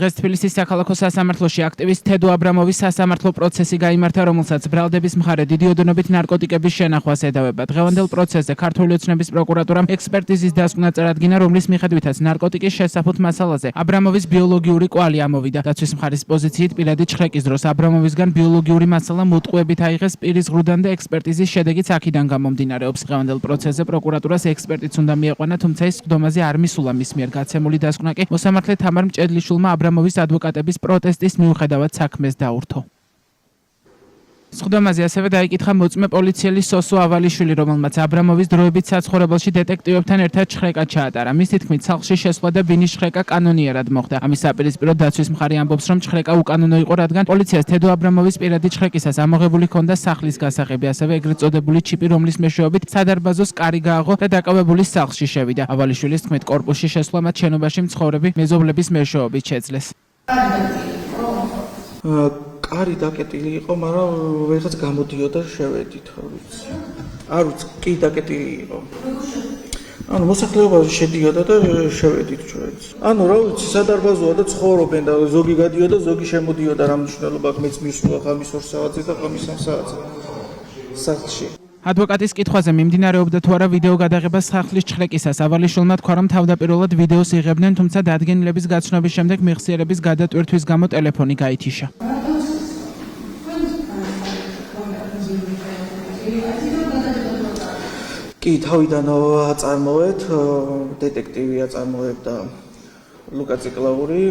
დღეს თბილისის საქალაქო სასამართლოში აქტივისტ თედო აბრამოვის სასამართლო პროცესი გაიმართა, რომელსაც ბრალდების მხარე დიდი ოდენობით ნარკოტიკების შენახვას ედავება. დღევანდელ პროცესზე ქართული ოცნების პროკურატურამ ექსპერტიზის დასკვნა წარადგინა, რომლის მიხედვითაც ნარკოტიკის შესაფუთ მასალაზე აბრამოვის ბიოლოგიური კვალი ამოვიდა. დაცვის მხარის პოზიციით პირადი ჩხრეკის დროს აბრამოვისგან ბიოლოგიური მასალა მოტყუებით აიღეს პირის ღრუდან და ექსპერტიზის შედეგიც აქედან გამომდინარეობს. დღევანდელ პროცესზე პროკურატურას ექსპერტიც უნდა მიეყვანა, თუმცა ის სხდომაზე არ მისულა. მის მიერ გაცემული დასკვნა კი მოსამართლე თამარ მჭედლიშვილმა აბრამოვის ადვოკატების პროტესტის მიუხედავად საქმეს დაურთო. სხდომაზე ასევე დაიკითხა მოწმე პოლიციელი სოსო ავალიშვილი, რომელმაც აბრამოვის დროებით საცხოვრებელში დეტექტივებთან ერთად ჩხრეკა ჩაატარა. მის თქმით, სახლში შესვლა და ბინის ჩხრეკა კანონიერად მოხდა. ამის საპირისპიროდ დაცვის მხარე ამბობს, რომ ჩხრეკა უკანონო იყო, რადგან პოლიციას თედო აბრამოვის პირადი ჩხრეკისას ამოღებული ჰქონდა სახლის გასაღები, ასევე ეგრეთ წოდებული ჩიპი, რომლის მეშვეობით სადარბაზოს კარი გააღო და დაკავებული სახლში შევიდა. ავალიშვილის თქმით, კორპუსში შესვლა მათ შენობაში მცხოვრები მეზობლების მეშვეობით შეძლეს. კარი დაკეტილი იყო, მაგრამ ვერაც გამოდიოდა შევედით, არ ვიცი. არ ვიცი, კი დაკეტილი იყო. ანუ მოსახლეობაში შედიოდა და შევედით ჩვენც. ანუ რა ვიცი, სადარბაზოა და ცხოვრობენ და ზოგი გადიოდა, ზოგი შემოდიოდა, რა მნიშვნელობა აქვს, მეც მისვლა ხამის 2 საათზე და ხამის 3 საათზე. სახლში. ადვოკატის კითხვაზე მიმდინარეობდა თუ არა ვიდეო გადაღება სახლის ჩხრეკისას, ავალიშვილმა თქვა, რომ თავდაპირველად ვიდეოს იღებდნენ, თუმცა დადგენილების გაცნობის შემდეგ მეხსიერების გადატვირთვის გამო ტელეფონი გაითიშა. კი, თავიდან აწარმოეთ, დეტექტივი აწარმოებდა ლუკა ციკლაური,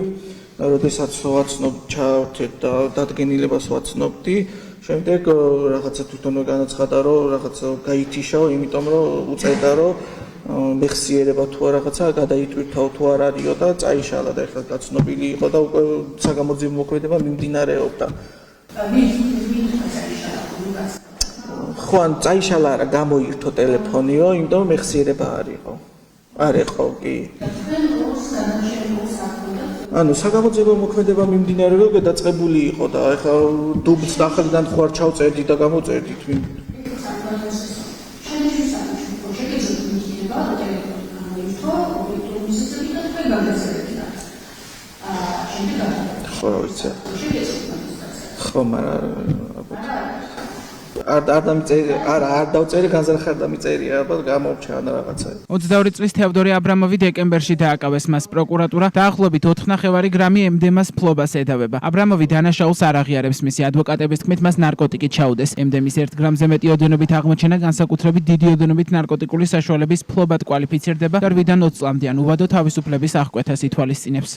როდესაც ვაცნობ ჩავთეთ და დადგენილებას ვაცნობდი, შემდეგ რაღაცა თვითონ განაცხადა, რომ რაღაცა გაითიშაო, იმიტომ რომ უწევდა, რომ მეხსიერება თუ რაღაცა გადაიტვირთაო თუ არ არისო და წაიშალა და ეხლა გაცნობილი იყო და უკვე საგამოძიებო მოქმედება მიმდინარეობდა. ხო, ან წაიშალა არა, გამოირთო ტელეფონიო, იმიტომ რომ მეხსიერება არ იყო, კი. ანუ საგამოძიებო მოქმედება მიმდინარეობდა, დაწყებული იყო და ეხლა დუბლს ახალიდან ხო არ ჩავწერდი და გამოწერდით. ხო, რა ვიცი. ხო, მაგრამ არ დავწერე, განზრახარ დამიწერია, ალბათ გამოვჩა რაღაცა. 22 წლის თევდორე აბრამოვი დეკემბერში დააკავეს, მას პროკურატურა დაახლოებით 4,5 გრამი MDMA-ს ფლობას ედავება. აბრამოვი დანაშაულს არ აღიარებს, მისი ადვოკატების თქმით, მას ნარკოტიკი ჩაუდეს. MDMA-ის 1 გრამზე მეტი ოდენობით აღმოჩენა განსაკუთრებით დიდი ოდენობით ნარკოტიკული საშუალების ფლობად კვალიფიცირდება და 8-დან 20 წლამდე ან უვადო თავისუფლების აღკვეთას ითვალისწინებს.